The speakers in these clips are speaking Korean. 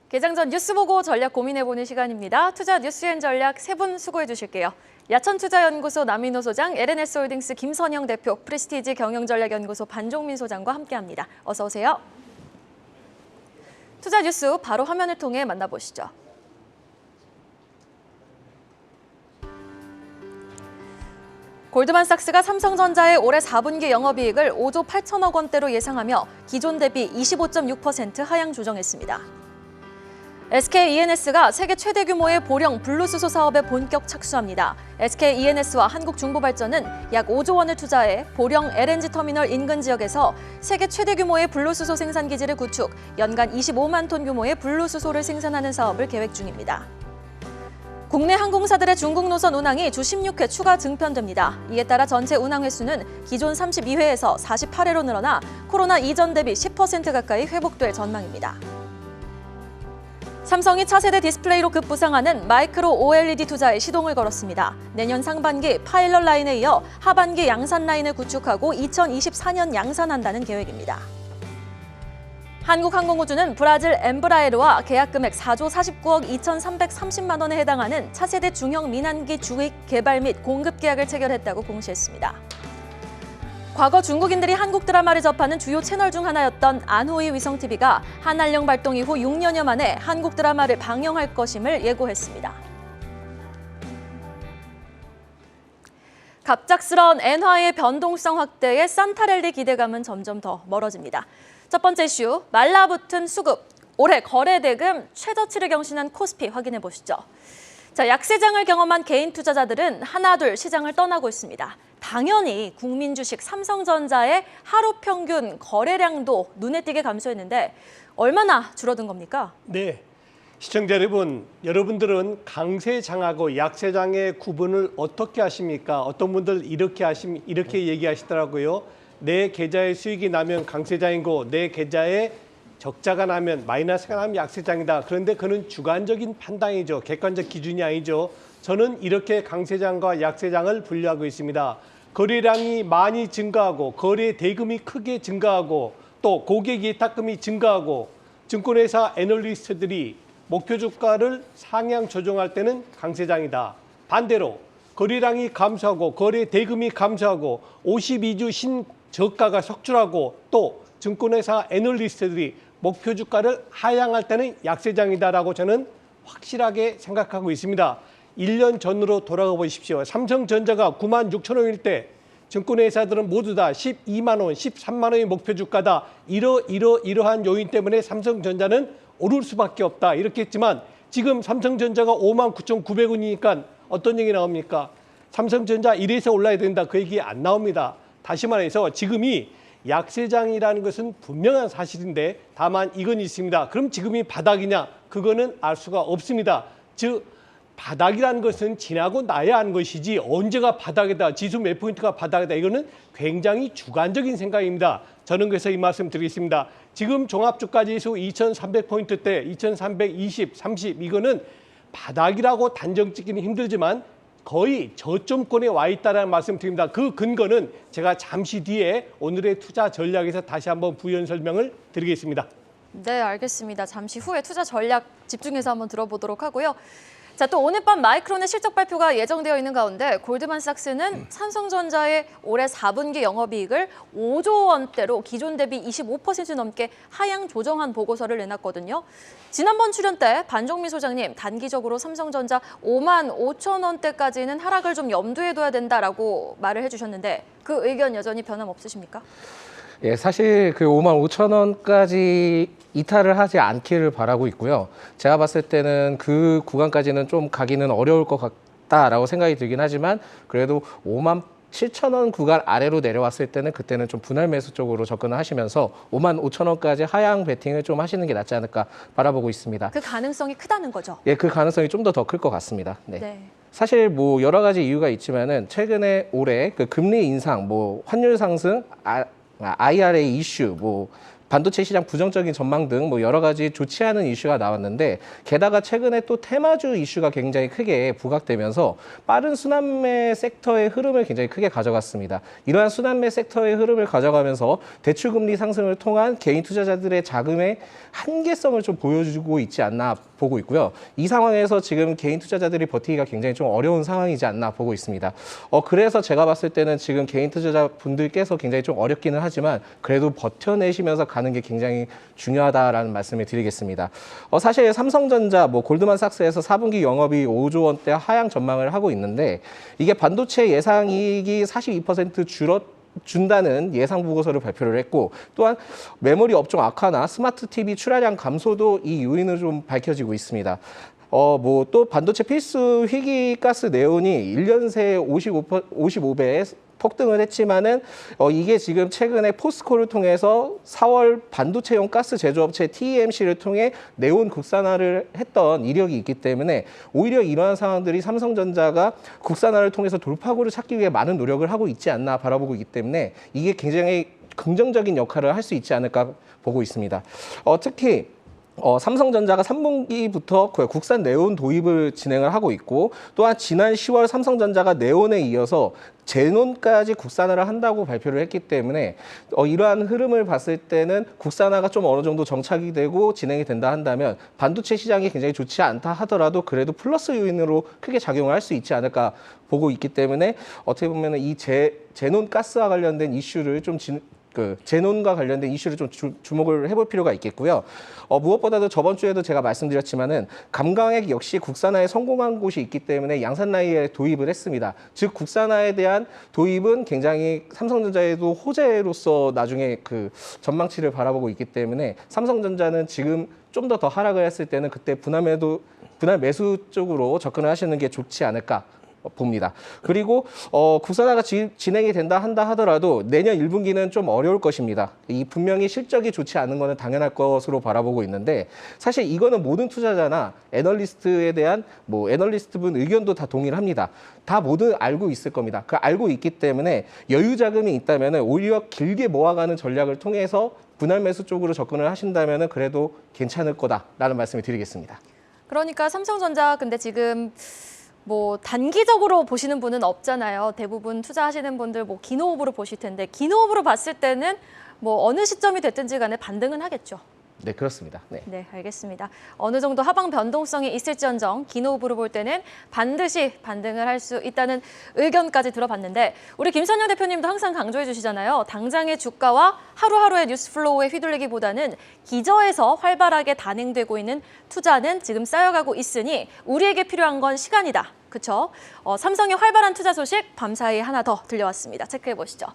개장 전 뉴스 보고 전략 고민해보는 시간입니다. 투자 뉴스앤 전략 세 분 수고해 주실게요. 야천투자연구소 남인호 소장, LNS홀딩스 김선영 대표, 프레스티지 경영전략연구소 반종민 소장과 함께합니다. 어서 오세요. 투자 뉴스 바로 화면을 통해 만나보시죠. 골드만삭스가 삼성전자의 올해 4분기 영업이익을 5조 8천억 원대로 예상하며 기존 대비 25.6% 하향 조정했습니다. SK E&S가 세계 최대 규모의 보령 블루수소 사업에 본격 착수합니다. SK E&S와 한국중보발전은 약 5조 원을 투자해 보령 LNG 터미널 인근 지역에서 세계 최대 규모의 블루수소 생산 기지를 구축, 연간 25만 톤 규모의 블루수소를 생산하는 사업을 계획 중입니다. 국내 항공사들의 중국 노선 운항이 주 16회 추가 증편됩니다. 이에 따라 전체 운항 횟수는 기존 32회에서 48회로 늘어나 코로나 이전 대비 10% 가까이 회복될 전망입니다. 삼성이 차세대 디스플레이로 급부상하는 마이크로 OLED 투자에 시동을 걸었습니다. 내년 상반기 파일럿 라인에 이어 하반기 양산 라인을 구축하고 2024년 양산한다는 계획입니다. 한국항공우주는 브라질 엠브라에르와 계약 금액 4조 49억 2,330만 원에 해당하는 차세대 중형 민항기 주익 개발 및 공급 계약을 체결했다고 공시했습니다. 과거 중국인들이 한국 드라마를 접하는 주요 채널 중 하나였던 안호이 위성TV가 한한령 발동 이후 6년여 만에 한국 드라마를 방영할 것임을 예고했습니다. 갑작스러운 엔화의 변동성 확대에 산타랠리 기대감은 점점 더 멀어집니다. 첫 번째 이슈, 말라붙은 수급. 올해 거래 대금 최저치를 경신한 코스피 확인해 보시죠. 자, 약세장을 경험한 개인 투자자들은 하나둘 시장을 떠나고 있습니다. 당연히 국민 주식 삼성전자의 하루 평균 거래량도 눈에 띄게 감소했는데 얼마나 줄어든 겁니까? 네, 시청자 여러분, 여러분들은 강세장하고 약세장의 구분을 어떻게 하십니까? 어떤 분들 이렇게 얘기하시더라고요. 내 계좌에 수익이 나면 강세장이고 내 계좌에 적자가 나면 마이너스가 나면 약세장이다. 그런데 그는 주관적인 판단이죠. 객관적 기준이 아니죠. 저는 이렇게 강세장과 약세장을 분류하고 있습니다. 거래량이 많이 증가하고 거래 대금이 크게 증가하고 또 고객 예탁금이 증가하고 증권회사 애널리스트들이 목표 주가를 상향 조정할 때는 강세장이다. 반대로 거래량이 감소하고 거래 대금이 감소하고 52주 신저가가 속출하고 또 증권회사 애널리스트들이 목표 주가를 하향할 때는 약세장이다라고 저는 확실하게 생각하고 있습니다. 1년 전으로 돌아가 보십시오. 삼성전자가 9만 6천 원일 때 증권회사들은 모두 다 12만 원, 13만 원이 목표 주가다. 이러한 요인 때문에 삼성전자는 오를 수밖에 없다. 이렇게 했지만 지금 삼성전자가 5만 9,900원이니까 어떤 얘기 나옵니까? 삼성전자 이래서 올라야 된다. 그 얘기 안 나옵니다. 다시 말해서 지금이 약세장이라는 것은 분명한 사실인데 다만 이건 있습니다. 그럼 지금이 바닥이냐? 그거는 알 수가 없습니다. 즉 바닥이라는 것은 지나고 나야 하는 것이지 언제가 바닥이다, 지수 몇 포인트가 바닥이다 이거는 굉장히 주관적인 생각입니다. 저는 그래서 이 말씀 드리겠습니다. 지금 종합주가지수 2300포인트대 2320, 30 이거는 바닥이라고 단정 짓기는 힘들지만 거의 저점권에 와 있다는 말씀 드립니다. 그 근거는 제가 잠시 뒤에 오늘의 투자 전략에서 다시 한번 부연 설명을 드리겠습니다. 네, 알겠습니다. 잠시 후에 투자 전략 집중해서 한번 들어보도록 하고요. 자, 또 오늘 밤 마이크론의 실적 발표가 예정되어 있는 가운데 골드만삭스는 삼성전자의 올해 4분기 영업이익을 5조 원대로 기존 대비 25% 넘게 하향 조정한 보고서를 내놨거든요. 지난번 출연 때 반종민 소장님 단기적으로 삼성전자 5만 5천 원대까지는 하락을 좀 염두에 둬야 된다라고 말을 해주셨는데 그 의견 여전히 변함없으십니까? 예, 사실 그 5만 5천 원까지 이탈을 하지 않기를 바라고 있고요. 제가 봤을 때는 그 구간까지는 좀 가기는 어려울 것 같다라고 생각이 들긴 하지만 그래도 5만 7천 원 구간 아래로 내려왔을 때는 그때는 좀 분할 매수 쪽으로 접근을 하시면서 5만 5천 원까지 하향 베팅을 좀 하시는 게 낫지 않을까 바라보고 있습니다. 그 가능성이 크다는 거죠? 예, 그 가능성이 좀 더 클 것 같습니다. 네. 네. 사실 뭐 여러 가지 이유가 있지만은 최근에 올해 그 금리 인상, 뭐 환율 상승, IRA 이슈, 뭐 반도체 시장 부정적인 전망 등 뭐 여러 가지 좋지 않은 이슈가 나왔는데 게다가 최근에 또 테마주 이슈가 굉장히 크게 부각되면서 빠른 순환매 섹터의 흐름을 굉장히 크게 가져갔습니다. 이러한 순환매 섹터의 흐름을 가져가면서 대출금리 상승을 통한 개인 투자자들의 자금의 한계성을 좀 보여주고 있지 않나 보고 있고요. 이 상황에서 지금 개인 투자자들이 버티기가 굉장히 좀 어려운 상황이지 않나 보고 있습니다. 그래서 제가 봤을 때는 지금 개인 투자자분들께서 굉장히 좀 어렵기는 하지만 그래도 버텨내시면서 가는 게 굉장히 중요하다라는 말씀을 드리겠습니다. 사실 삼성전자, 뭐 골드만삭스에서 4분기 영업이 5조 원대 하향 전망을 하고 있는데 이게 반도체 예상이익이 42% 준다는 예상 보고서를 발표를 했고 또한 메모리 업종 악화나 스마트 TV 출하량 감소도 이 요인으로 좀 밝혀지고 있습니다. 뭐 또 반도체 필수 희귀가스 네온이 1년 새 55배에 폭등을 했지만은 이게 지금 최근에 포스코를 통해서 4월 반도체용 가스 제조업체 TEMC를 통해 네온 국산화를 했던 이력이 있기 때문에 오히려 이러한 상황들이 삼성전자가 국산화를 통해서 돌파구를 찾기 위해 많은 노력을 하고 있지 않나 바라보고 있기 때문에 이게 굉장히 긍정적인 역할을 할 수 있지 않을까 보고 있습니다. 특히 삼성전자가 3분기부터 국산 네온 도입을 진행을 하고 있고 또한 지난 10월 삼성전자가 네온에 이어서 제논까지 국산화를 한다고 발표를 했기 때문에 이러한 흐름을 봤을 때는 국산화가 좀 어느 정도 정착이 되고 진행이 된다 한다면 반도체 시장이 굉장히 좋지 않다 하더라도 그래도 플러스 요인으로 크게 작용을 할 수 있지 않을까 보고 있기 때문에 어떻게 보면 이 제논 가스와 관련된 이슈를 좀 제논과 관련된 이슈를 좀 주목을 해볼 필요가 있겠고요. 무엇보다도 저번 주에도 제가 말씀드렸지만은 감광핵 역시 국산화에 성공한 곳이 있기 때문에 양산라이에 도입을 했습니다. 즉 국산화에 대한 도입은 굉장히 삼성전자에도 호재로서 나중에 그 전망치를 바라보고 있기 때문에 삼성전자는 지금 좀 더 하락을 했을 때는 그때 분할 매수 쪽으로 접근을 하시는 게 좋지 않을까 봅니다. 그리고 국산화가 진행이 된다 한다 하더라도 내년 1분기는 좀 어려울 것입니다. 이 분명히 실적이 좋지 않은 것은 당연할 것으로 바라보고 있는데 사실 이거는 모든 투자자나 애널리스트에 대한 애널리스트분 의견도 다 동일합니다. 다 모두 알고 있을 겁니다. 그 알고 있기 때문에 여유 자금이 있다면 오히려 길게 모아가는 전략을 통해서 분할 매수 쪽으로 접근을 하신다면 그래도 괜찮을 거다라는 말씀을 드리겠습니다. 그러니까 삼성전자 근데 지금 뭐 단기적으로 보시는 분은 없잖아요. 대부분 투자하시는 분들 뭐 기노후브로 보실 텐데 기노후브로 봤을 때는 뭐 어느 시점이 됐든지 간에 반등은 하겠죠. 네, 그렇습니다. 네, 알겠습니다. 어느 정도 하방 변동성이 있을지언정 기노후브로 볼 때는 반드시 반등을 할 수 있다는 의견까지 들어봤는데 우리 김선영 대표님도 항상 강조해 주시잖아요. 당장의 주가와 하루하루의 뉴스 플로우에 휘둘리기보다는 기저에서 활발하게 단행되고 있는 투자는 지금 쌓여가고 있으니 우리에게 필요한 건 시간이다. 그렇죠? 삼성의 활발한 투자 소식 밤사이 하나 더 들려왔습니다. 체크해 보시죠.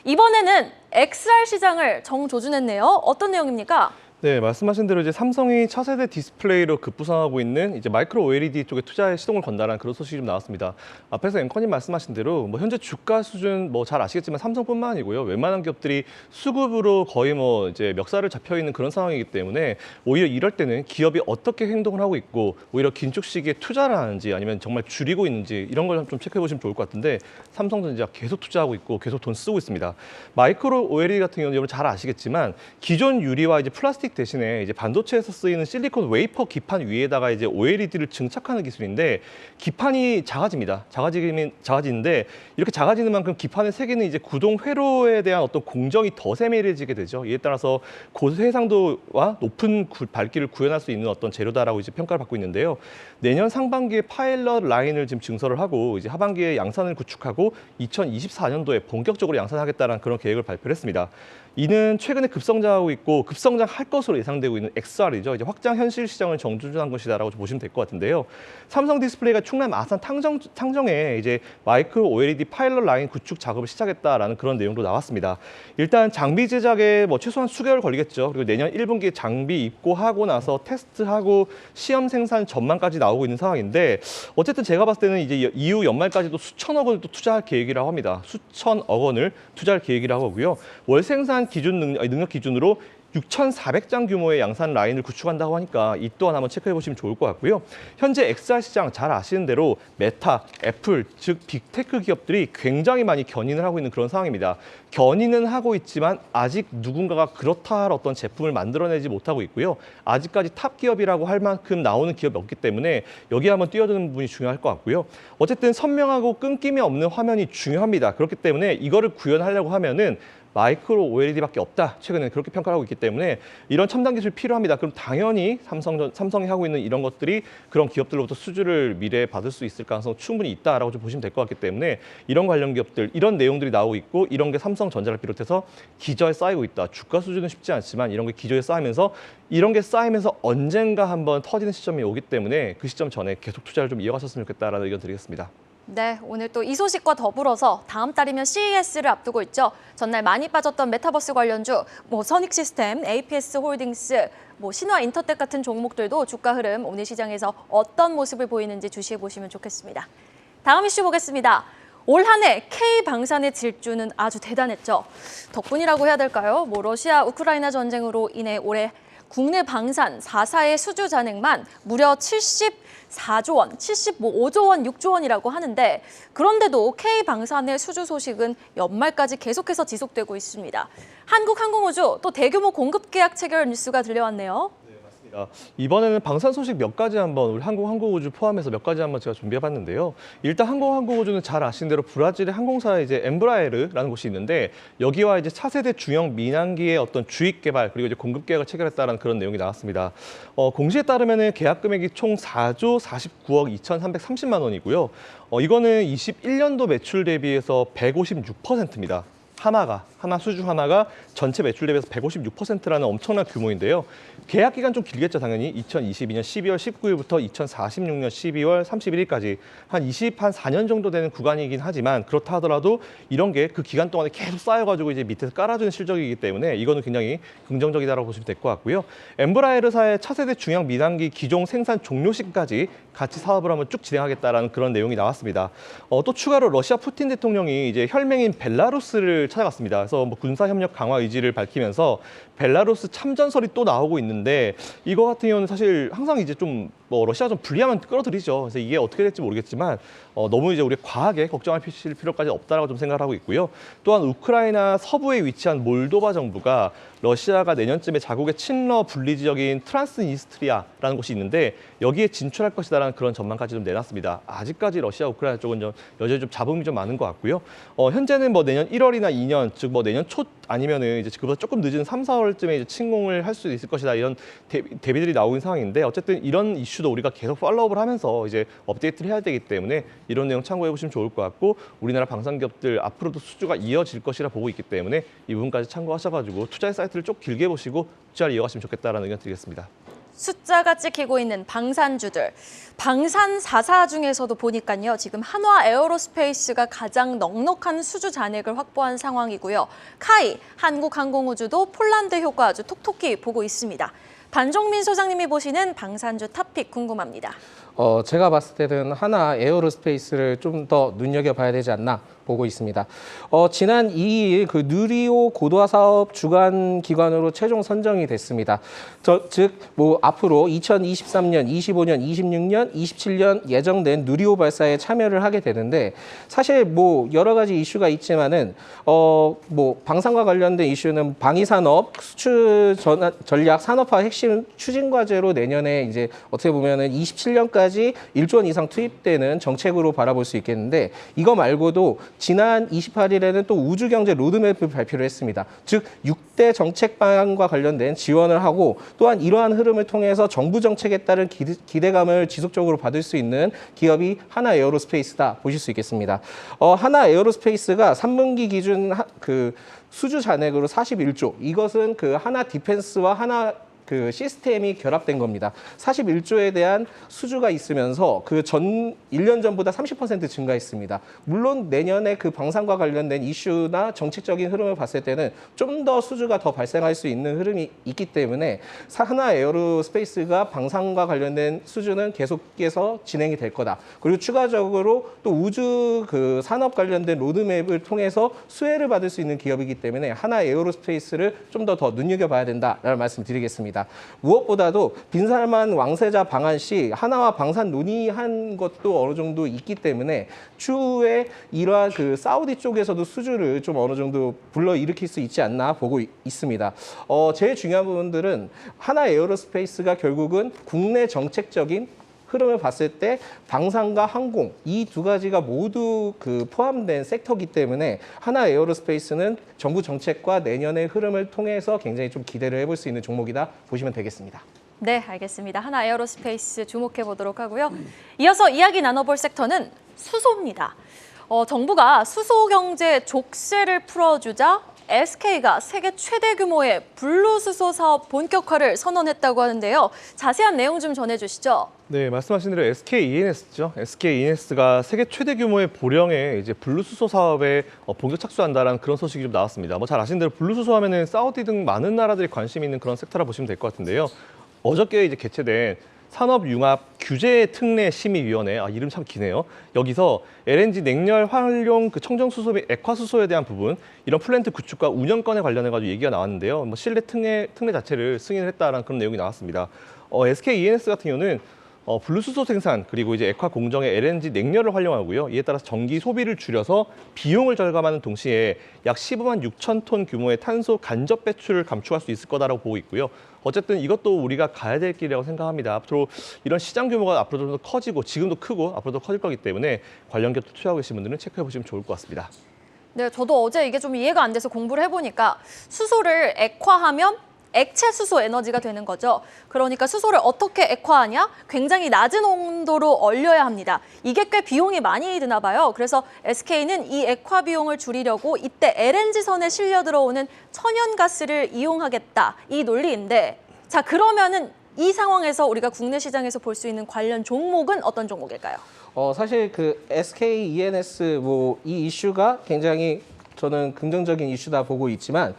이번에는 XR 시장을 정조준했네요. 어떤 내용입니까? 네, 말씀하신 대로 이제 삼성이 차세대 디스플레이로 급부상하고 있는 이제 마이크로 OLED 쪽에 투자에 시동을 건다는 그런 소식이 좀 나왔습니다. 앞에서 앵커님 말씀하신 대로 뭐 현재 주가 수준 뭐 잘 아시겠지만 삼성뿐만 아니고요. 웬만한 기업들이 수급으로 거의 뭐 이제 멱살을 잡혀 있는 그런 상황이기 때문에 오히려 이럴 때는 기업이 어떻게 행동을 하고 있고 오히려 긴축 시기에 투자를 하는지 아니면 정말 줄이고 있는지 이런 걸 좀 체크해 보시면 좋을 것 같은데 삼성전자 계속 투자하고 있고 계속 돈 쓰고 있습니다. 마이크로 OLED 같은 경우는 여러분 잘 아시겠지만 기존 유리와 이제 플라스틱 대신에 이제 반도체에서 쓰이는 실리콘 웨이퍼 기판 위에다가 이제 OLED를 증착하는 기술인데 기판이 작아집니다. 작아지는데 이렇게 작아지는 만큼 기판의 세기는 이제 구동 회로에 대한 어떤 공정이 더 세밀해지게 되죠. 이에 따라서 고해상도와 높은 밝기를 구현할 수 있는 어떤 재료다라고 이제 평가를 받고 있는데요. 내년 상반기에 파일럿 라인을 지금 증설을 하고 이제 하반기에 양산을 구축하고 2024년도에 본격적으로 양산하겠다는 그런 계획을 발표를 했습니다. 이는 최근에 급성장하고 있고 급성장할 것으로 예상되고 있는 XR이죠. 이제 확장 현실 시장을 정조준한 것이다라고 보시면 될 것 같은데요. 삼성 디스플레이가 충남 아산 탕정에 이제 마이크로 OLED 파일럿 라인 구축 작업을 시작했다라는 그런 내용도 나왔습니다. 일단 장비 제작에 뭐 최소한 수개월 걸리겠죠. 그리고 내년 1분기에 장비 입고하고 나서 테스트하고 시험 생산 전망까지 나오고 있는 상황인데 어쨌든 제가 봤을 때는 이제 이후 연말까지도 수천억 원을 또 투자할 계획이라고 합니다. 수천억 원을 투자할 계획이라고 하고요. 월 생산 기준 능력 기준으로 6,400장 규모의 양산 라인을 구축한다고 하니까 이 또한 한번 체크해 보시면 좋을 것 같고요. 현재 XR 시장 잘 아시는 대로 메타, 애플, 즉 빅테크 기업들이 굉장히 많이 견인을 하고 있는 그런 상황입니다. 견인은 하고 있지만 아직 누군가가 그렇다 할 어떤 제품을 만들어내지 못하고 있고요. 아직까지 탑 기업이라고 할 만큼 나오는 기업이 없기 때문에 여기에 한번 뛰어드는 부분이 중요할 것 같고요. 어쨌든 선명하고 끊김이 없는 화면이 중요합니다. 그렇기 때문에 이거를 구현하려고 하면은 마이크로 OLED밖에 없다. 최근에 그렇게 평가를 하고 있기 때문에 이런 첨단 기술이 필요합니다. 그럼 당연히 삼성이 하고 있는 이런 것들이 그런 기업들로부터 수주를 미래에 받을 수 있을 가능성이 충분히 있다라고 좀 보시면 될 것 같기 때문에 이런 관련 기업들, 이런 내용들이 나오고 있고 이런 게 삼성전자를 비롯해서 기저에 쌓이고 있다. 주가 수준은 쉽지 않지만 이런 게 기저에 쌓이면서 언젠가 한번 터지는 시점이 오기 때문에 그 시점 전에 계속 투자를 좀 이어가셨으면 좋겠다라는 의견 드리겠습니다. 네, 오늘 또 이 소식과 더불어서 다음 달이면 CES를 앞두고 있죠. 전날 많이 빠졌던 메타버스 관련주, 선익 시스템, APS 홀딩스, 신화 인터텍 같은 종목들도 주가 흐름 오늘 시장에서 어떤 모습을 보이는지 주시해 보시면 좋겠습니다. 다음 이슈 보겠습니다. 올 한 해 K방산의 질주는 아주 대단했죠. 덕분이라고 해야 될까요? 러시아 우크라이나 전쟁으로 인해 올해 국내 방산 4사의 수주 잔액만 무려 74조 원, 75조 원, 6조 원이라고 하는데 그런데도 K방산의 수주 소식은 연말까지 계속해서 지속되고 있습니다. 한국항공우주 또 대규모 공급 계약 체결 뉴스가 들려왔네요. 이번에는 방산 소식 몇 가지 한번 우리 한국항공우주 포함해서 몇 가지 한번 제가 준비해봤는데요. 일단 한국항공우주는 잘 아시는 대로 브라질의 항공사 이제 엠브라에르라는 곳이 있는데 여기와 이제 차세대 중형 민항기의 어떤 주익 개발 그리고 이제 공급 계약을 체결했다는 그런 내용이 나왔습니다. 공시에 따르면은 계약 금액이 총 4조 49억 2,330만 원이고요. 이거는 21년도 매출 대비해서 156%입니다. 하나 수주 하나가 전체 매출 대비해서 156%라는 엄청난 규모인데요. 계약 기간 좀 길겠죠, 당연히. 2022년 12월 19일부터 2046년 12월 31일까지 한 4년 정도 되는 구간이긴 하지만 그렇다 하더라도 이런 게 그 기간 동안에 계속 쌓여가지고 이제 밑에서 깔아주는 실적이기 때문에 이거는 굉장히 긍정적이다라고 보시면 될 것 같고요. 엠브라에르사의 차세대 중형 민항기 기종 생산 종료 시까지 같이 사업을 한번 쭉 진행하겠다라는 그런 내용이 나왔습니다. 또 추가로 러시아 푸틴 대통령이 이제 혈맹인 벨라루스를 찾아갔습니다. 그래서 군사 협력 강화 의지를 밝히면서 벨라루스 참전설이 또 나오고 있는데 이거 같은 경우는 사실 항상 이제 좀 러시아 좀 불리하면 끌어들이죠. 그래서 이게 어떻게 될지 모르겠지만 너무 이제 우리 과하게 걱정할 필요까지 없다라고 좀 생각을 하고 있고요. 또한 우크라이나 서부에 위치한 몰도바 정부가 러시아가 내년쯤에 자국의 친러 분리 지역인 트란스니스트리아라는 곳이 있는데 여기에 진출할 것이다라는 그런 전망까지 좀 내놨습니다. 아직까지 러시아, 우크라이나 쪽은 여전히 좀 잡음이 좀 많은 것 같고요. 현재는 내년 1월이나 2년, 즉 내년 초 아니면은 이제 그보다 조금 늦은 3, 4월쯤에 이제 침공을 할 수도 있을 것이다 이런 대비들이 나오는 상황인데 어쨌든 이런 이슈도 우리가 계속 팔로우업을 하면서 이제 업데이트를 해야 되기 때문에 이런 내용 참고해 보시면 좋을 것 같고 우리나라 방산기업들 앞으로도 수주가 이어질 것이라 보고 있기 때문에 이 부분까지 참고하셔가지고 투자의 사이트를 쭉 길게 보시고 투자를 이어가시면 좋겠다라는 의견 드리겠습니다. 숫자가 찍히고 있는 방산주들. 방산 4사 중에서도 보니까요. 지금 한화 에어로스페이스가 가장 넉넉한 수주 잔액을 확보한 상황이고요. 카이, 한국항공우주도 폴란드 효과 아주 톡톡히 보고 있습니다. 반종민 소장님이 보시는 방산주 탑픽 궁금합니다. 제가 봤을 때는 하나 에어로스페이스를 좀 더 눈여겨봐야 되지 않나 보고 있습니다. 지난 2일 그 누리호 고도화 사업 주관 기관으로 최종 선정이 됐습니다. 즉 앞으로 2023년, 25년, 26년, 27년 예정된 누리호 발사에 참여를 하게 되는데 사실 여러 가지 이슈가 있지만은 방산과 관련된 이슈는 방위산업 수출 전략 산업화 핵심 추진 과제로 내년에 이제 어떻게 보면은 27년까지 1조 원 이상 투입되는 정책으로 바라볼 수 있겠는데 이거 말고도 지난 28일에는 또 우주경제 로드맵을 발표를 했습니다. 즉 6대 정책 방향과 관련된 지원을 하고 또한 이러한 흐름을 통해서 정부 정책에 따른 기대감을 지속적으로 받을 수 있는 기업이 하나 에어로스페이스다 보실 수 있겠습니다. 하나 에어로스페이스가 3분기 기준 그 수주 잔액으로 41조 이것은 그 하나 디펜스와 하나 그 시스템이 결합된 겁니다. 41조에 대한 수주가 있으면서 그 1년 전보다 30% 증가했습니다. 물론 내년에 그 방산과 관련된 이슈나 정책적인 흐름을 봤을 때는 좀 더 수주가 더 발생할 수 있는 흐름이 있기 때문에 하나 에어로스페이스가 방산과 관련된 수주는 계속해서 진행이 될 거다. 그리고 추가적으로 또 우주 그 산업 관련된 로드맵을 통해서 수혜를 받을 수 있는 기업이기 때문에 하나 에어로스페이스를 좀 더 눈여겨봐야 된다라는 말씀 드리겠습니다. 무엇보다도 빈살만 왕세자 방한 시 하나와 방산 논의한 것도 어느 정도 있기 때문에 추후에 이러한 그 사우디 쪽에서도 수주를 좀 어느 정도 불러일으킬 수 있지 않나 보고 있습니다. 제일 중요한 부분들은 하나 에어로스페이스가 결국은 국내 정책적인 흐름을 봤을 때 방산과 항공 이 두 가지가 모두 그 포함된 섹터이기 때문에 하나 에어로스페이스는 정부 정책과 내년의 흐름을 통해서 굉장히 좀 기대를 해볼 수 있는 종목이다 보시면 되겠습니다. 네, 알겠습니다. 하나 에어로스페이스 주목해 보도록 하고요. 이어서 이야기 나눠볼 섹터는 수소입니다. 정부가 수소 경제 족쇄를 풀어주자 SK가 세계 최대 규모의 블루수소 사업 본격화를 선언했다고 하는데요. 자세한 내용 좀 전해주시죠. 네, 말씀하신 대로 SK E&S죠. SK E&S가 세계 최대 규모의 보령의 이제 블루수소 사업에 본격 착수한다라는 그런 소식이 좀 나왔습니다. 뭐 잘 아시는 대로 블루수소 하면은 사우디 등 많은 나라들이 관심 있는 그런 섹터라 보시면 될 것 같은데요. 어저께 이제 개최된 산업융합 규제 특례 심의위원회, 이름 참 기네요. 여기서 LNG 냉열 활용 그 청정수소 및 액화수소에 대한 부분, 이런 플랜트 구축과 운영권에 관련해가지고 얘기가 나왔는데요. 뭐 실내 특례 자체를 승인을 했다라는 그런 내용이 나왔습니다. SK E&S 같은 경우는 블루수소 생산 그리고 이제 액화 공정의 LNG 냉열을 활용하고요. 이에 따라서 전기 소비를 줄여서 비용을 절감하는 동시에 약 15만 6천 톤 규모의 탄소 간접 배출을 감축할 수 있을 거다라고 보고 있고요. 어쨌든 이것도 우리가 가야 될 길이라고 생각합니다. 앞으로 이런 시장 규모가 앞으로 좀 더 커지고 지금도 크고 앞으로도 커질 거기 때문에 관련 기업 투자하고 계신 분들은 체크해 보시면 좋을 것 같습니다. 네, 저도 어제 이게 좀 이해가 안 돼서 공부를 해보니까 수소를 액화하면 액체 수소 에너지가 되는 거죠. 그러니까 수소를 어떻게 액화하냐? 굉장히 낮은 온도로 얼려야 합니다. 이게 꽤 비용이 많이 드나 봐요. 그래서 SK는 이 액화 비용을 줄이려고 이때 LNG선에 실려 들어오는 천연가스를 이용하겠다. 이 논리인데, 자, 그러면은 이 상황에서 우리가 국내 시장에서 볼 수 있는 관련 종목은 어떤 종목일까요? 사실 그 SK E&S 이 이슈가 굉장히 저는 긍정적인 이슈다 보고 있지만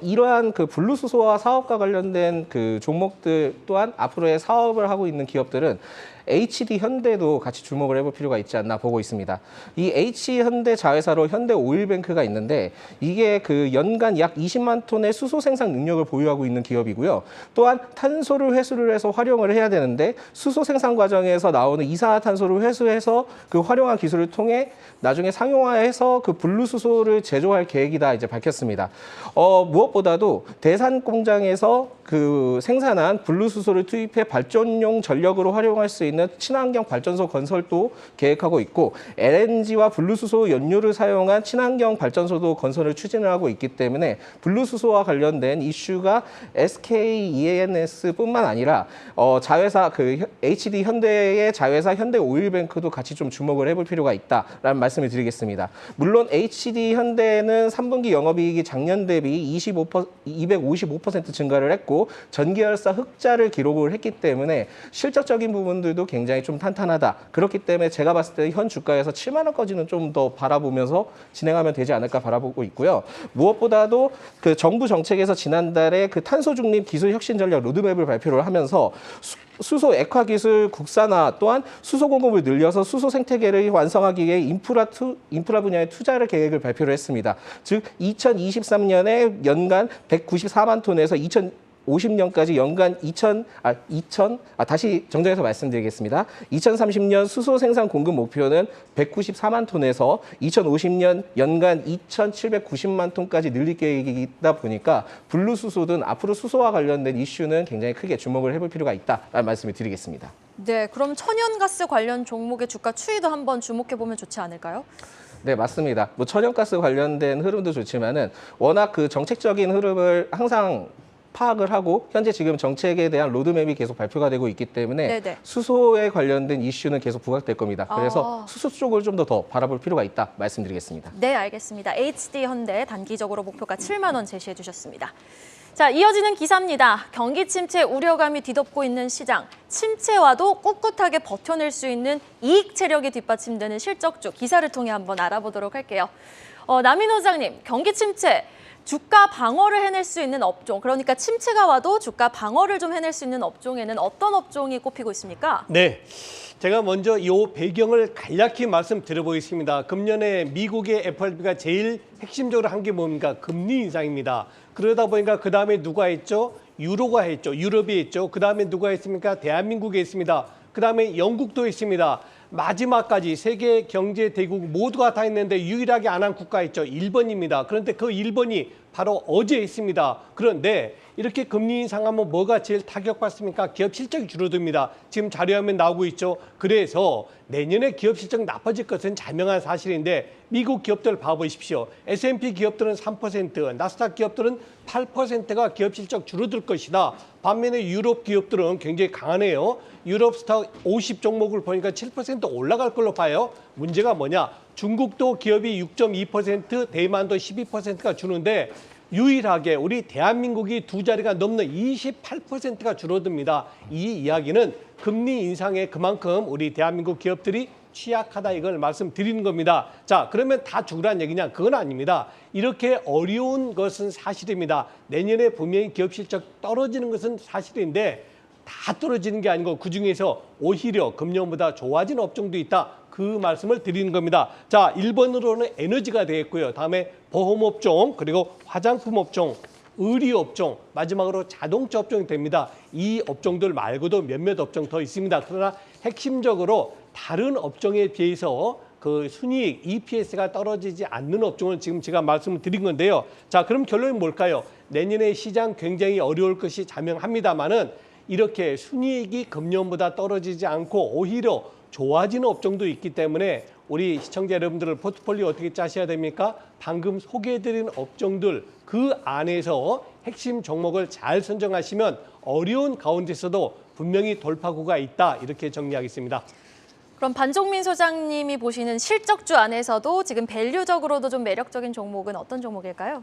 이러한 그 블루수소와 사업과 관련된 그 종목들 또한 앞으로의 사업을 하고 있는 기업들은 HD 현대도 같이 주목을 해볼 필요가 있지 않나 보고 있습니다. 이 HD 현대 자회사로 현대 오일뱅크가 있는데 이게 그 연간 약 20만 톤의 수소 생산 능력을 보유하고 있는 기업이고요. 또한 탄소를 회수를 해서 활용을 해야 되는데 수소 생산 과정에서 나오는 이산화탄소를 회수해서 그 활용한 기술을 통해 나중에 상용화해서 그 블루수소를 제조할 계획이다 이제 밝혔습니다. 무엇보다도 대산 공장에서 그 생산한 블루수소를 투입해 발전용 전력으로 활용할 수 있는 친환경 발전소 건설도 계획하고 있고 LNG와 블루수소 연료를 사용한 친환경 발전소도 건설을 추진을 하고 있기 때문에 블루수소와 관련된 이슈가 SK E&S뿐만 아니라 자회사 그 HD 현대의 자회사 현대 오일뱅크도 같이 좀 주목을 해볼 필요가 있다라는 말씀을 드리겠습니다. 물론 HD 현대는 3분기 영업이익이 작년 대비 255% 증가를 했고 전기열사 흑자를 기록을 했기 때문에 실적적인 부분들도 굉장히 좀 탄탄하다. 그렇기 때문에 제가 봤을 때 현 주가에서 7만 원까지는 좀 더 바라보면서 진행하면 되지 않을까 바라보고 있고요. 무엇보다도 그 정부 정책에서 지난달에 그 탄소 중립 기술 혁신 전략 로드맵을 발표를 하면서 수소 액화 기술 국산화 또한 수소 공급을 늘려서 수소 생태계를 완성하기 위해 인프라 분야의 투자를 계획을 발표를 했습니다. 즉 2023년에 연간 194만 톤에서 2050년까지 연간 다시 정정해서 말씀드리겠습니다. 2030년 수소 생산 공급 목표는 194만 톤에서 2050년 연간 2,790만 톤까지 늘릴 계획이다 보니까 블루수소 등 앞으로 수소와 관련된 이슈는 굉장히 크게 주목을 해볼 필요가 있다라는 말씀을 드리겠습니다. 네, 그럼 천연가스 관련 종목의 주가 추이도 한번 주목해보면 좋지 않을까요? 네, 맞습니다. 천연가스 관련된 흐름도 좋지만은 워낙 그 정책적인 흐름을 항상 파악을 하고 현재 지금 정책에 대한 로드맵이 계속 발표가 되고 있기 때문에 네네. 수소에 관련된 이슈는 계속 부각될 겁니다. 그래서 수소 쪽을 좀 더 바라볼 필요가 있다 말씀드리겠습니다. 네, 알겠습니다. HD 현대 단기적으로 목표가 7만 원 제시해 주셨습니다. 자, 이어지는 기사입니다. 경기 침체 우려감이 뒤덮고 있는 시장. 침체와도 꿋꿋하게 버텨낼 수 있는 이익 체력이 뒷받침되는 실적주 기사를 통해 한번 알아보도록 할게요. 남인호 소장님, 경기 침체, 주가 방어를 해낼 수 있는 업종, 그러니까 침체가 와도 주가 방어를 좀 해낼 수 있는 업종에는 어떤 업종이 꼽히고 있습니까? 네, 제가 먼저 이 배경을 간략히 말씀드려보겠습니다. 금년에 미국의 FRB가 제일 핵심적으로 한 게 뭡니까? 금리 인상입니다. 그러다 보니까 그 다음에 누가 했죠? 유로가 했죠. 유럽이 했죠. 그 다음에 누가 했습니까? 대한민국이 했습니다. 그 다음에 영국도 했습니다. 마지막까지 세계 경제 대국 모두가 다 했는데 유일하게 안 한 국가 있죠. 일본입니다. 그런데 그 일본이 바로 어제 했습니다. 그런데 이렇게 금리 인상하면 뭐가 제일 타격받습니까? 기업 실적이 줄어듭니다. 지금 자료화면 나오고 있죠. 그래서 내년에 기업 실적 나빠질 것은 자명한 사실인데 미국 기업들 봐보십시오. S&P 기업들은 3%, 나스닥 기업들은 8%가 기업 실적 줄어들 것이다. 반면에 유럽 기업들은 굉장히 강하네요. 유럽 스탁 50 종목을 보니까 7% 올라갈 걸로 봐요. 문제가 뭐냐? 중국도 기업이 6.2%, 대만도 12%가 주는데 유일하게 우리 대한민국이 두 자리가 넘는 28%가 줄어듭니다. 이 이야기는 금리 인상에 그만큼 우리 대한민국 기업들이 취약하다 이걸 말씀드리는 겁니다. 자, 그러면 다 죽으란 얘기냐? 그건 아닙니다. 이렇게 어려운 것은 사실입니다. 내년에 분명히 기업 실적 떨어지는 것은 사실인데 다 떨어지는 게 아니고 그중에서 오히려 금년보다 좋아진 업종도 있다. 그 말씀을 드리는 겁니다. 자, 1번으로는 에너지가 되겠고요. 다음에 보험업종, 그리고 화장품 업종, 의류업종, 마지막으로 자동차 업종이 됩니다. 이 업종들 말고도 몇몇 업종 더 있습니다. 그러나 핵심적으로 다른 업종에 비해서 그 순이익, EPS가 떨어지지 않는 업종을 지금 제가 말씀을 드린 건데요. 자, 그럼 결론이 뭘까요? 내년에 시장 굉장히 어려울 것이 자명합니다만은 이렇게 순이익이 금년보다 떨어지지 않고 오히려 좋아지는 업종도 있기 때문에 우리 시청자 여러분들을 포트폴리오 어떻게 짜셔야 됩니까? 방금 소개해드린 업종들 그 안에서 핵심 종목을 잘 선정하시면 어려운 가운데서도 분명히 돌파구가 있다. 이렇게 정리하겠습니다. 그럼 반종민 소장님이 보시는 실적주 안에서도 지금 밸류적으로도 좀 매력적인 종목은 어떤 종목일까요?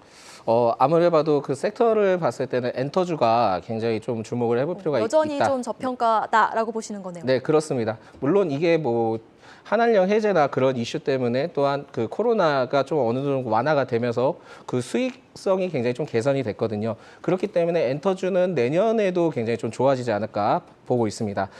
아무리 봐도 그 섹터를 봤을 때는 엔터주가 굉장히 좀 주목을 해볼 필요가 여전히 있다. 좀 저평가다라고 보시는 거네요. 네, 그렇습니다. 물론 이게 뭐 한한령 해제나 그런 이슈 때문에 또한 그 코로나가 좀 어느 정도 완화가 되면서 그 수익성이 굉장히 좀 개선이 됐거든요. 그렇기 때문에 엔터주는 내년에도 굉장히 좀 좋아지지 않을까 보고 있습니다.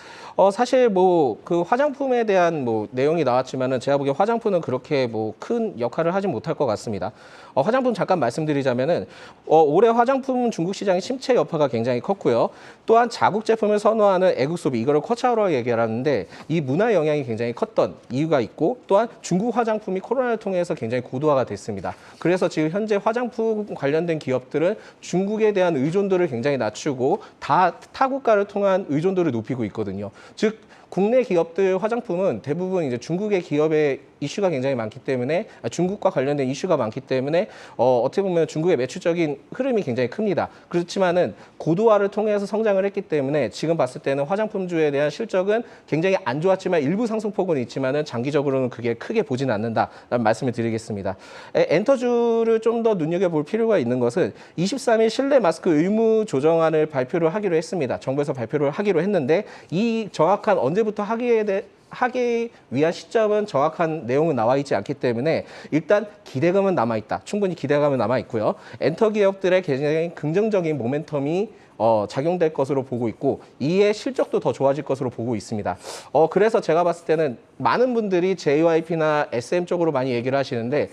사실 뭐 그 화장품에 대한 뭐 내용이 나왔지만은 제가 보기에 화장품은 그렇게 뭐 큰 역할을 하지 못할 것 같습니다. 화장품 잠깐 말씀드리자면은 올해 화장품 중국 시장의 침체 여파가 굉장히 컸고요. 또한 자국 제품을 선호하는 애국 소비 이거를 커차우라고 얘기하는데 이 문화 영향이 굉장히 컸던 이유가 있고 또한 중국 화장품이 코로나를 통해서 굉장히 고도화가 됐습니다. 그래서 지금 현재 화장품 관련된 기업들은 중국에 대한 의존도를 굉장히 낮추고 다 타국가를 통한 의존도를 높이고 있거든요. 즉 국내 기업들 화장품은 대부분 이제 중국의 기업의 이슈가 굉장히 많기 때문에 중국과 관련된 이슈가 많기 때문에 어떻게 보면 중국의 매출적인 흐름이 굉장히 큽니다. 그렇지만은 고도화를 통해서 성장을 했기 때문에 지금 봤을 때는 화장품주에 대한 실적은 굉장히 안 좋았지만 일부 상승폭은 있지만은 장기적으로는 그게 크게 보지는 않는다라는 말씀을 드리겠습니다. 엔터주를 좀 더 눈여겨볼 필요가 있는 것은 23일 실내 마스크 의무 조정안을 발표를 하기로 했습니다. 정부에서 발표를 하기로 했는데 이 정확한 언제부터 하기 위한 시점은 정확한 내용은 나와 있지 않기 때문에 일단 기대감은 남아있다. 충분히 기대감은 남아있고요. 엔터 기업들의 굉장히 긍정적인 모멘텀이 작용될 것으로 보고 있고 이에 실적도 더 좋아질 것으로 보고 있습니다. 그래서 제가 봤을 때는 많은 분들이 JYP나 SM 쪽으로 많이 얘기를 하시는데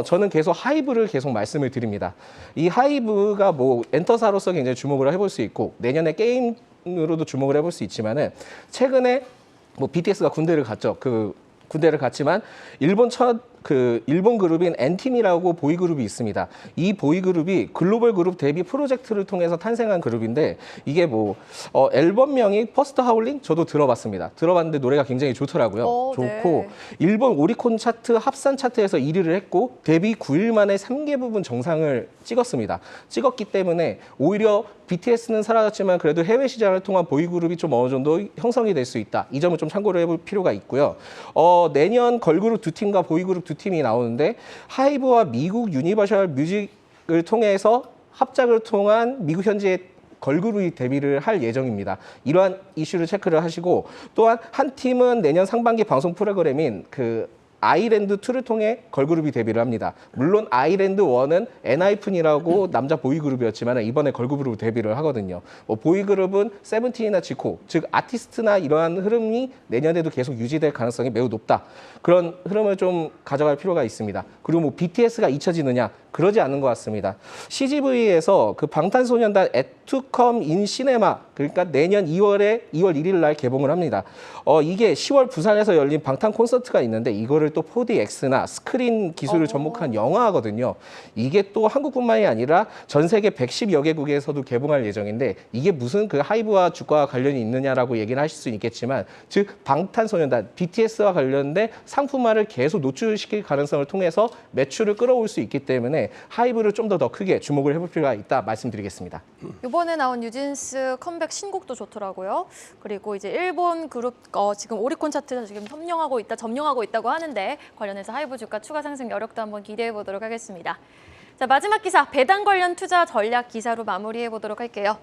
저는 계속 하이브를 계속 말씀을 드립니다. 이 하이브가 뭐 엔터사로서 굉장히 주목을 해볼 수 있고 내년에 게임으로도 주목을 해볼 수 있지만은 최근에 뭐 BTS가 군대를 갔죠. 군대를 갔지만 일본 그룹인 엔팀이라고 보이그룹이 있습니다. 이 보이그룹이 글로벌 그룹 데뷔 프로젝트를 통해서 탄생한 그룹인데 이게 뭐 앨범명이 퍼스트 하울링 저도 들어봤습니다. 들어봤는데 노래가 굉장히 좋더라고요. 좋고 네. 일본 오리콘 차트 합산 차트에서 1위를 했고 데뷔 9일 만에 3개 부분 정상을 찍었습니다. 찍었기 때문에 오히려 BTS는 사라졌지만 그래도 해외 시장을 통한 보이그룹이 좀 어느 정도 형성이 될 수 있다. 이 점을 좀 참고를 해볼 필요가 있고요. 내년 걸그룹 두 팀과 보이그룹 두 팀이 나오는데 하이브와 미국 유니버셜 뮤직을 통해서 합작을 통한 미국 현지의 걸그룹이 데뷔를 할 예정입니다. 이러한 이슈를 체크를 하시고 또한 한 팀은 내년 상반기 방송 프로그램인 그 아이랜드 2를 통해 걸그룹이 데뷔를 합니다. 물론 아이랜드 1은 엔하이픈이라고 남자 보이그룹이었지만 이번에 걸그룹으로 데뷔를 하거든요. 뭐 보이그룹은 세븐틴이나 지코, 즉 아티스트나 이러한 흐름이 내년에도 계속 유지될 가능성이 매우 높다. 그런 흐름을 좀 가져갈 필요가 있습니다. 그리고 뭐 BTS가 잊혀지느냐? 그러지 않는 것 같습니다. CGV에서 그 방탄소년단 애투컴 인 시네마, 그러니까 내년 2월 1일 날 개봉을 합니다. 이게 10월 부산에서 열린 방탄 콘서트가 있는데 이거를 또 4DX나 스크린 기술을 접목한 영화거든요. 이게 또 한국뿐만이 아니라 전 세계 110여 개국에서도 개봉할 예정인데 이게 무슨 그 하이브와 주가와 관련이 있느냐라고 얘기는 하실 수 있겠지만 즉 방탄소년단 BTS와 관련된 상품화를 계속 노출시킬 가능성을 통해서 매출을 끌어올 수 있기 때문에 하이브를 좀 더 크게 주목을 해볼 필요가 있다 말씀드리겠습니다. 이번에 나온 뉴진스 컴백 신곡도 좋더라고요. 그리고 이제 일본 그룹 지금 오리콘 차트 지금 점령하고 있다고 하는데 관련해서 하이브 주가 추가 상승 여력도 한번 기대해 보도록 하겠습니다. 자, 마지막 기사 배당 관련 투자 전략 기사로 마무리해 보도록 할게요.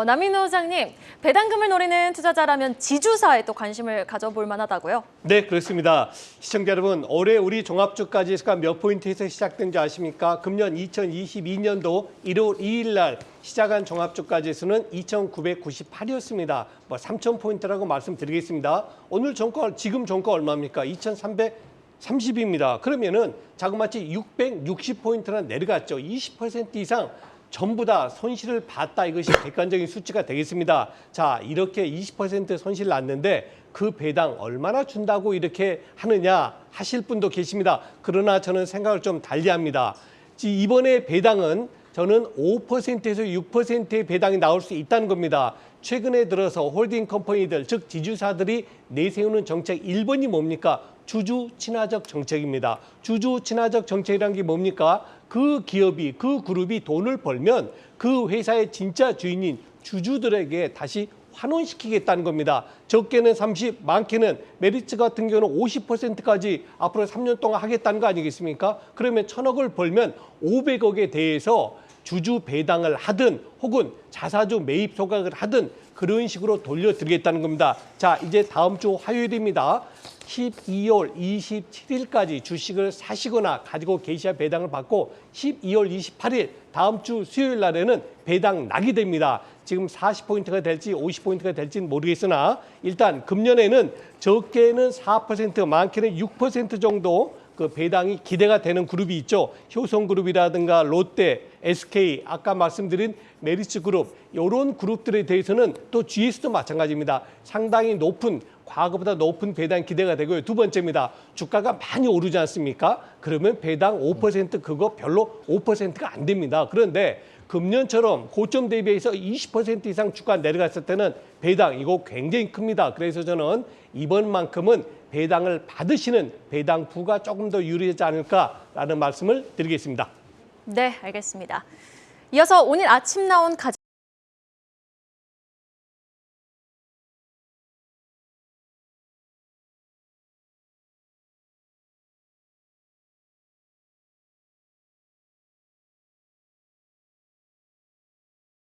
남인호 소장님, 배당금을 노리는 투자자라면 지주사에 또 관심을 가져볼 만하다고요? 네, 그렇습니다. 시청자 여러분, 올해 우리 종합주가 지수가 몇 포인트에서 시작된지 아십니까? 금년 2022년도 1월 2일 날 시작한 종합주가 지수는 2,998이었습니다. 뭐 3,000포인트라고 말씀드리겠습니다. 오늘 종가, 지금 종가 얼마입니까? 2,330입니다. 그러면은 자그마치 660포인트나 내려갔죠. 20% 이상 전부 다 손실을 봤다. 이것이 객관적인 수치가 되겠습니다. 자, 이렇게 20% 손실 났는데 그 배당 얼마나 준다고 이렇게 하느냐 하실 분도 계십니다. 그러나 저는 생각을 좀 달리합니다. 이번에 배당은 저는 5%에서 6%의 배당이 나올 수 있다는 겁니다. 최근에 들어서 홀딩 컴퍼니들, 즉 지주사들이 내세우는 정책 1번이 뭡니까? 주주 친화적 정책입니다. 주주 친화적 정책이란 게 뭡니까? 그 기업이, 그 그룹이 돈을 벌면 그 회사의 진짜 주인인 주주들에게 다시 환원시키겠다는 겁니다. 적게는 30, 많게는 메리츠 같은 경우는 50%까지 앞으로 3년 동안 하겠다는 거 아니겠습니까? 그러면 1,000억을 벌면 500억에 대해서 주주 배당을 하든 혹은 자사주 매입 소각을 하든 그런 식으로 돌려드리겠다는 겁니다. 자, 이제 다음 주 화요일입니다. 12월 27일까지 주식을 사시거나 가지고 계셔야 배당을 받고 12월 28일 다음 주 수요일 날에는 배당 나게 됩니다. 지금 40포인트가 될지 50포인트가 될지는 모르겠으나 일단 금년에는 적게는 4%, 많게는 6% 정도 그 배당이 기대가 되는 그룹이 있죠. 효성그룹이라든가 롯데, SK, 아까 말씀드린 메리츠그룹 이런 그룹들에 대해서는 또 GS도 마찬가지입니다. 상당히 높은 과거보다 높은 배당 기대가 되고요. 두 번째입니다. 주가가 많이 오르지 않습니까? 그러면 배당 5% 그거 별로 5%가 안 됩니다. 그런데 금년처럼 고점 대비해서 20% 이상 주가 내려갔을 때는 배당 이거 굉장히 큽니다. 그래서 저는 이번만큼은 배당을 받으시는 배당부가 조금 더 유리하지 않을까라는 말씀을 드리겠습니다. 네, 알겠습니다. 이어서 오늘 아침 나온 가장